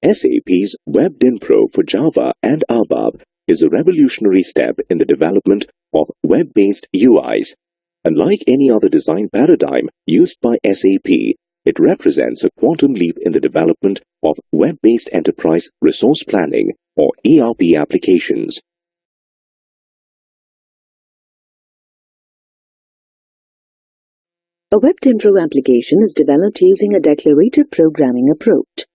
SAP's Web Dynpro for Java and ABAP is a revolutionary step in the development of web-based UIs. Unlike any other design paradigm used by SAP, it represents a quantum leap in the development of web-based enterprise resource planning or ERP applications. A Web Dynpro application is developed using a declarative programming approach.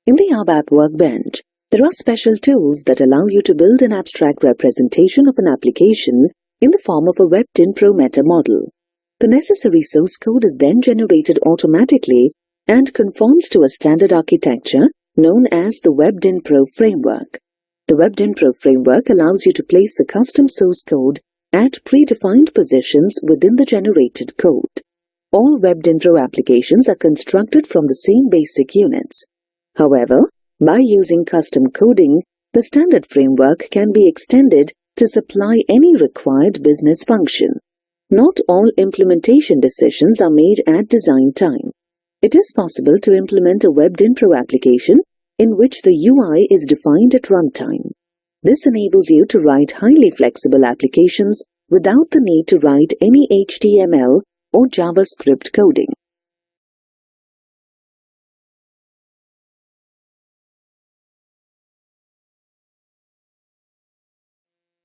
In the ABAP workbench, there are special tools that allow you to build an abstract representation of an application in the form of a Web Dynpro meta model. The necessary source code is then generated automatically and conforms to a standard architecture known as the Web Dynpro framework. The Web Dynpro framework allows you to place the custom source code at predefined positions within the generated code. All Web Dynpro applications are constructed from the same basic units. However, by using custom coding, the standard framework can be extended to supply any required business function. Not all implementation decisions are made at design time. It is possible to implement a Web Dynpro application in which the UI is defined at runtime. This enables you to write highly flexible applications without the need to write any HTML or JavaScript coding.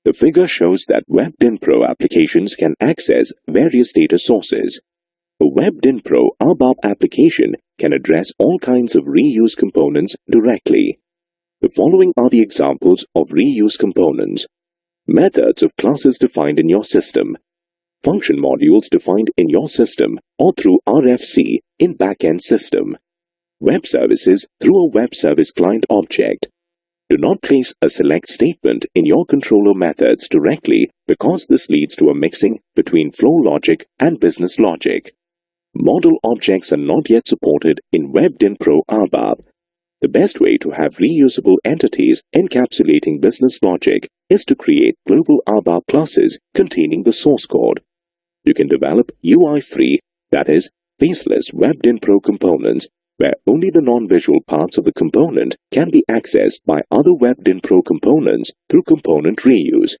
The figure shows that Web Dynpro applications can access various data sources. A Web Dynpro ABAP application can address all kinds of reuse components directly. The following are the examples of reuse components. Methods of classes defined in your system. Function modules defined in your system or through RFC in backend system. Web services through a web service client object. Do not place a select statement in your controller methods directly because this leads to a mixing between flow logic and business logic. Model objects are not yet supported in Web Dynpro ABAP. The best way to have reusable entities encapsulating business logic is to create global ABAP classes containing the source code. You can develop UI-free, that is, faceless Web Dynpro components where only the non-visual parts of the component can be accessed by other Web Dynpro components through component reuse.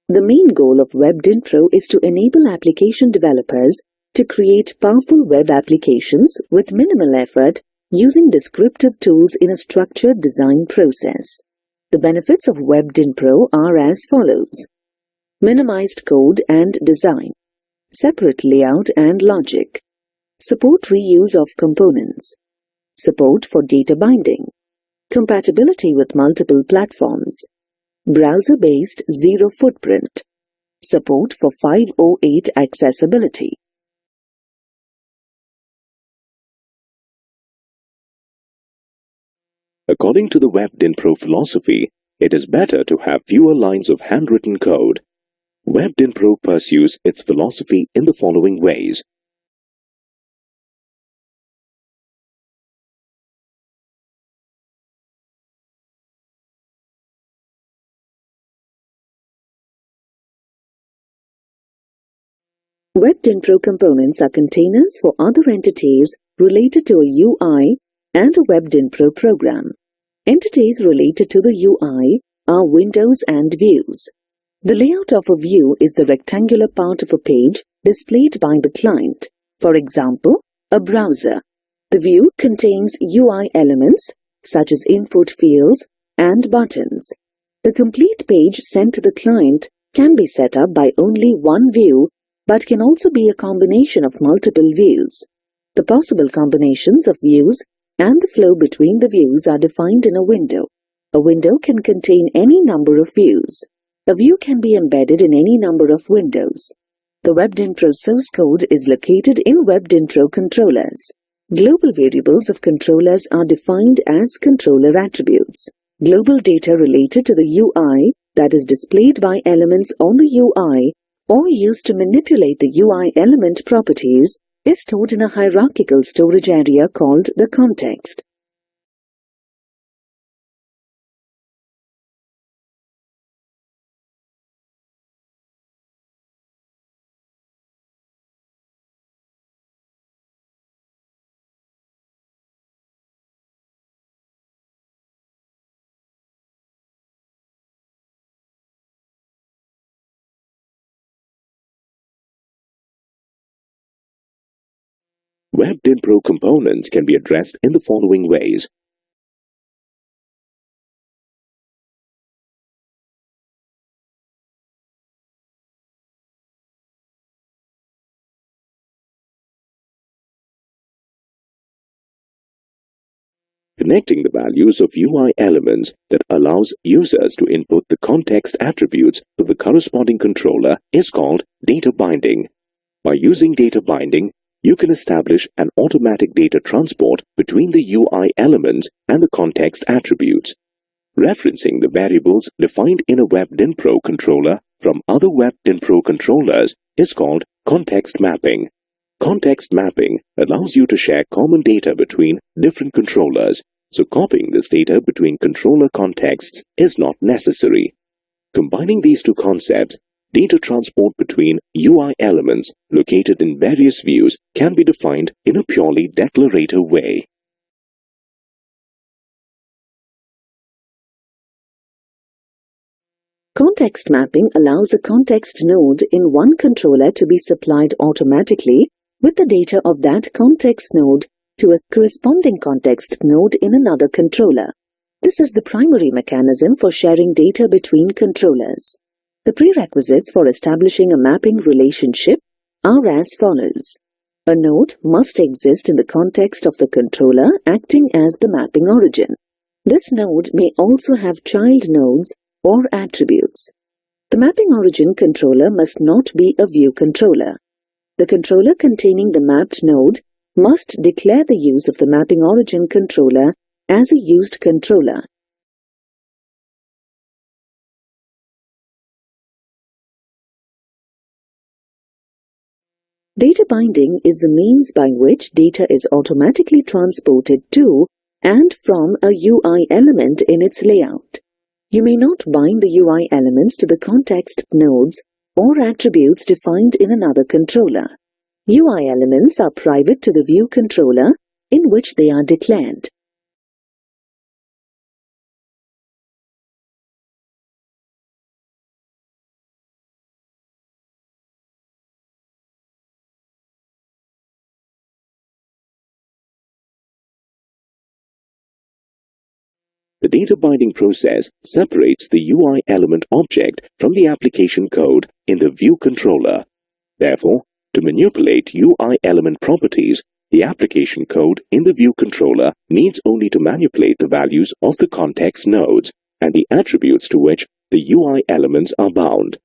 The main goal of Web Dynpro is to enable application developers to create powerful web applications with minimal effort using descriptive tools in a structured design process. The benefits of Web Dynpro are as follows. Minimized code and design. Separate layout and logic. Support reuse of components. Support for data binding. Compatibility with multiple platforms. Browser-based zero footprint. Support for 508 accessibility. According to the Web Dynpro philosophy, it is better to have fewer lines of handwritten code. Web Dynpro pursues its philosophy in the following ways. Web Dynpro components are containers for other entities related to a UI and a Web Dynpro program. Entities related to the UI are windows and views. The layout of a view is the rectangular part of a page displayed by the client. For example, a browser. The view contains UI elements such as input fields and buttons. The complete page sent to the client can be set up by only one view but can also be a combination of multiple views. The possible combinations of views and the flow between the views are defined in a window. A window can contain any number of views. A view can be embedded in any number of windows. The Web Dynpro source code is located in Web Dynpro controllers. Global variables of controllers are defined as controller attributes. Global data related to the UI that is displayed by elements on the UI or used to manipulate the UI element properties is stored in a hierarchical storage area called the context. Web Dynpro components can be addressed in the following ways. Connecting the values of UI elements that allows users to input the context attributes to the corresponding controller is called data binding. By using data binding, you can establish an automatic data transport between the UI elements and the context attributes. Referencing the variables defined in a Web Dynpro controller from other Web Dynpro controllers is called context mapping. Context mapping allows you to share common data between different controllers, so copying this data between controller contexts is not necessary. Combining these two concepts, data transport between UI elements located in various views can be defined in a purely declarative way. Context mapping allows a context node in one controller to be supplied automatically with the data of that context node to a corresponding context node in another controller. This is the primary mechanism for sharing data between controllers. The prerequisites for establishing a mapping relationship are as follows. A node must exist in the context of the controller acting as the mapping origin. This node may also have child nodes or attributes. The mapping origin controller must not be a view controller. The controller containing the mapped node must declare the use of the mapping origin controller as a used controller. Data binding is the means by which data is automatically transported to and from a UI element in its layout. You may not bind the UI elements to the context nodes or attributes defined in another controller. UI elements are private to the view controller in which they are declared. The data binding process separates the UI element object from the application code in the view controller. Therefore, to manipulate UI element properties, the application code in the view controller needs only to manipulate the values of the context nodes and the attributes to which the UI elements are bound.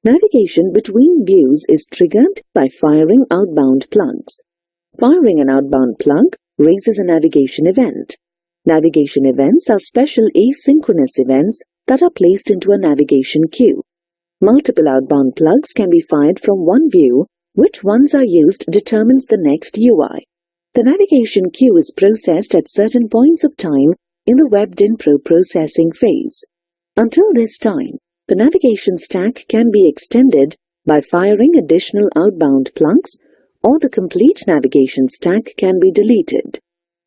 Navigation between views is triggered by firing outbound plugs. Firing an outbound plug raises a navigation event. Navigation events are special asynchronous events that are placed into a navigation queue. Multiple outbound plugs can be fired from one view. Which ones are used determines the next UI. The navigation queue is processed at certain points of time in the Web Dynpro processing phase. Until this time, the navigation stack can be extended by firing additional outbound plugs, or the complete navigation stack can be deleted.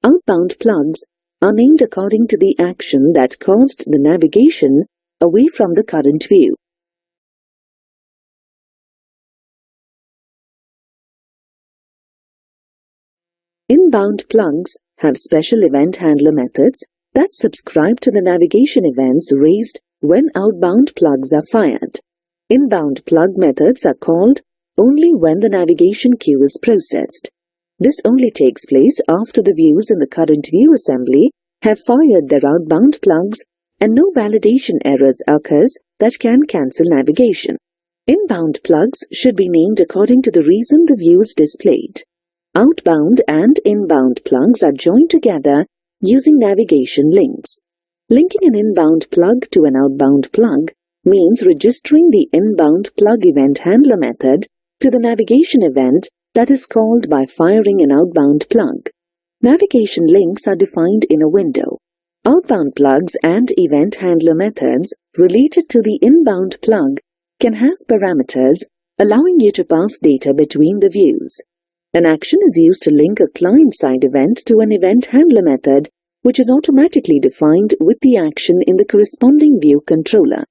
Outbound plugs are named according to the action that caused the navigation away from the current view. Inbound plugs have special event handler methods that subscribe to the navigation events raised when outbound plugs are fired. Inbound plug methods are called only when the navigation queue is processed. This only takes place after the views in the current view assembly have fired their outbound plugs and no validation errors occurs that can cancel navigation. Inbound plugs should be named according to the reason the view is displayed. Outbound and inbound plugs are joined together using navigation links. Linking an inbound plug to an outbound plug means registering the inbound plug event handler method to the navigation event that is called by firing an outbound plug. Navigation links are defined in a window. Outbound plugs and event handler methods related to the inbound plug can have parameters allowing you to pass data between the views. An action is used to link a client-side event to an event handler method, which is automatically defined with the action in the corresponding view controller.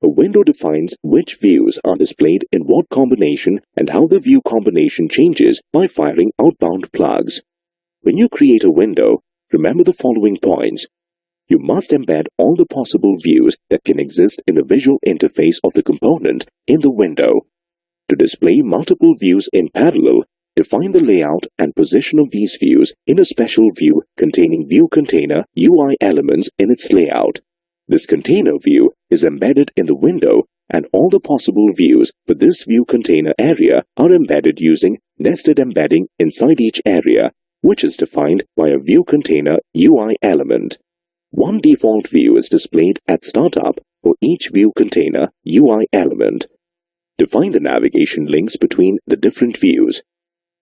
A window defines which views are displayed in what combination and how the view combination changes by firing outbound plugs. When you create a window, remember the following points. You must embed all the possible views that can exist in the visual interface of the component in the window. To display multiple views in parallel, define the layout and position of these views in a special view containing view container UI elements in its layout. This container view is embedded in the window, and all the possible views for this view container area are embedded using nested embedding inside each area, which is defined by a view container UI element. One default view is displayed at startup for each view container UI element. Define the navigation links between the different views.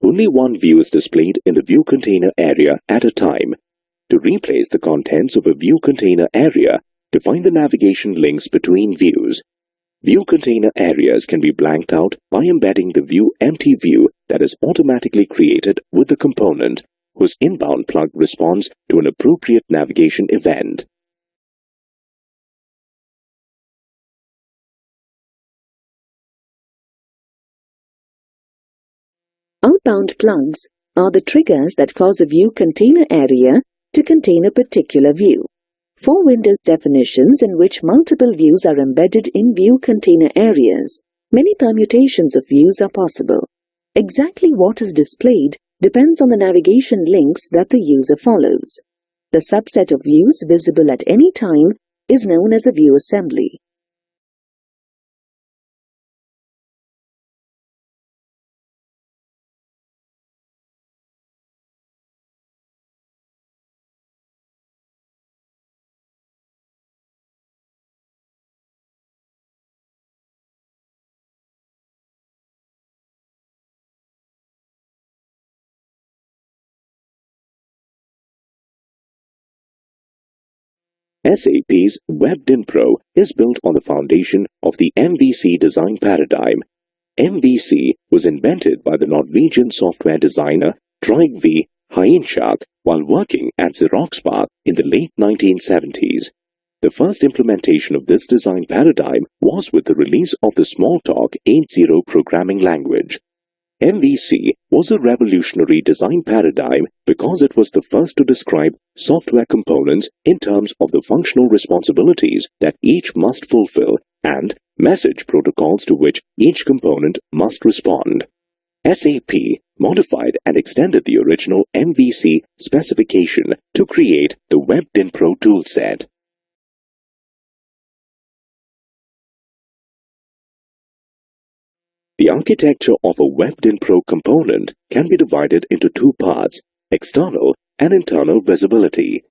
Only one view is displayed in the view container area at a time. To replace the contents of a view container area, define the navigation links between views. View container areas can be blanked out by embedding the view empty view that is automatically created with the component, whose inbound plug responds to an appropriate navigation event. Outbound plugs are the triggers that cause a view container area to contain a particular view. For window definitions in which multiple views are embedded in view container areas, many permutations of views are possible. Exactly what is displayed depends on the navigation links that the user follows. The subset of views visible at any time is known as a view assembly. SAP's Dynpro is built on the foundation of the MVC design paradigm. MVC was invented by the Norwegian software designer Trygve Heinschak while working at Xerox in the late 1970s. The first implementation of this design paradigm was with the release of the Smalltalk 8.0 programming language. MVC was a revolutionary design paradigm because it was the first to describe software components in terms of the functional responsibilities that each must fulfill and message protocols to which each component must respond. SAP modified and extended the original MVC specification to create the Dynpro toolset. The architecture of a Dynpro component can be divided into two parts, external and internal visibility.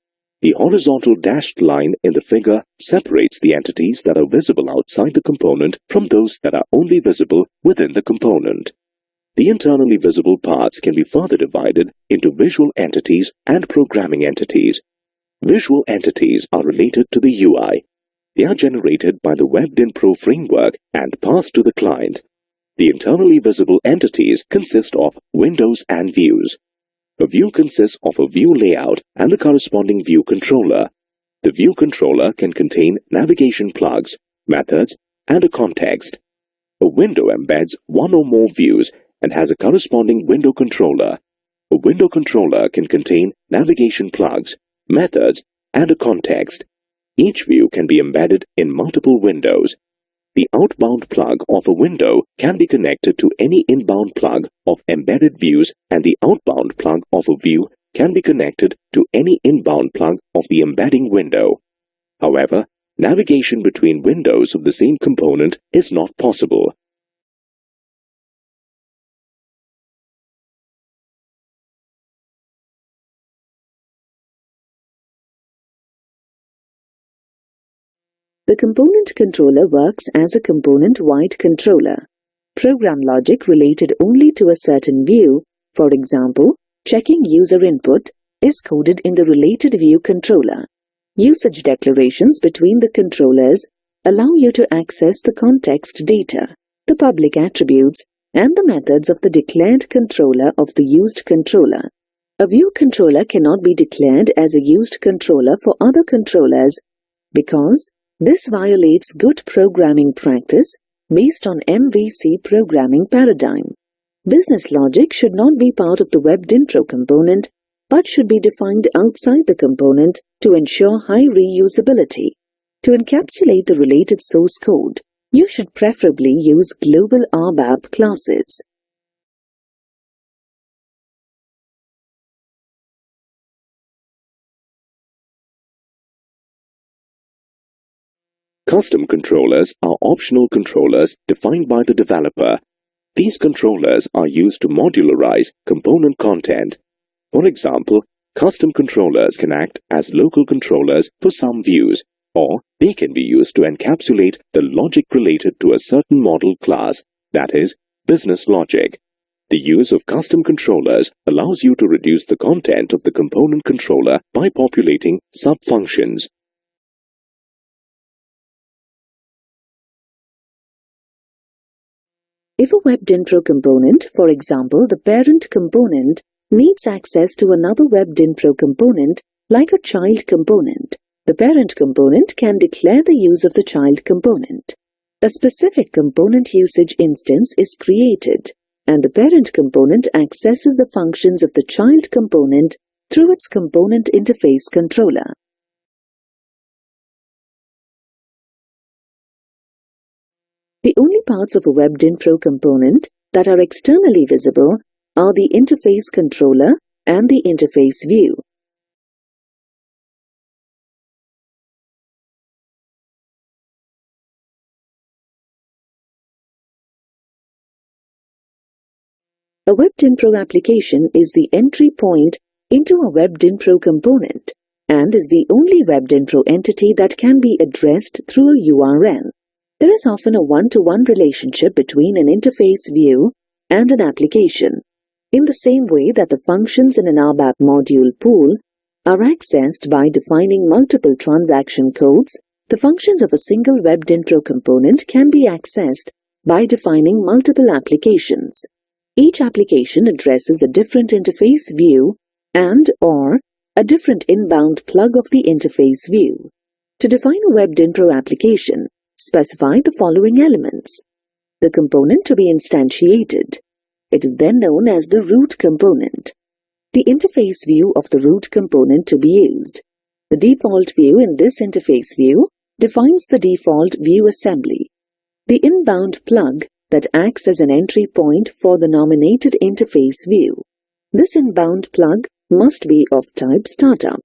The horizontal dashed line in the figure separates the entities that are visible outside the component from those that are only visible within the component. The internally visible parts can be further divided into visual entities and programming entities. Visual entities are related to the UI. They are generated by the Dynpro framework and passed to the client. The internally visible entities consist of windows and views. A view consists of a view layout and the corresponding view controller. The view controller can contain navigation plugs, methods, and a context. A window embeds one or more views and has a corresponding window controller. A window controller can contain navigation plugs, methods, and a context. Each view can be embedded in multiple windows. The outbound plug of a window can be connected to any inbound plug of embedded views, and the outbound plug of a view can be connected to any inbound plug of the embedding window. However, navigation between windows of the same component is not possible. The component controller works as a component-wide controller. Program logic related only to a certain view, for example, checking user input, is coded in the related view controller. Usage declarations between the controllers allow you to access the context data, the public attributes, and the methods of the declared controller of the used controller. A view controller cannot be declared as a used controller for other controllers because this violates good programming practice based on MVC programming paradigm. Business logic should not be part of the Web Dynpro component, but should be defined outside the component to ensure high reusability. To encapsulate the related source code, you should preferably use global ABAP classes. Custom controllers are optional controllers defined by the developer. These controllers are used to modularize component content. For example, custom controllers can act as local controllers for some views, or they can be used to encapsulate the logic related to a certain model class, that is, business logic. The use of custom controllers allows you to reduce the content of the component controller by populating sub-functions. If a Web Dynpro component, for example the parent component, needs access to another Web Dynpro component like a child component, the parent component can declare the use of the child component. A specific component usage instance is created, and the parent component accesses the functions of the child component through its component interface controller. The only parts of a Web Dynpro component that are externally visible are the interface controller and the interface view. A Web Dynpro application is the entry point into a Web Dynpro component and is the only Web Dynpro entity that can be addressed through a URL. There is often a one-to-one relationship between an interface view and an application, in the same way that the functions in an ABAP module pool are accessed by defining multiple transaction codes. The functions of a single Web Dynpro component can be accessed by defining multiple applications. Each application addresses a different interface view and/or a different inbound plug of the interface view. To define a Web Dynpro application, specify the following elements. The component to be instantiated. It is then known as the root component. The interface view of the root component to be used. The default view in this interface view defines the default view assembly. The inbound plug that acts as an entry point for the nominated interface view. This inbound plug must be of type startup.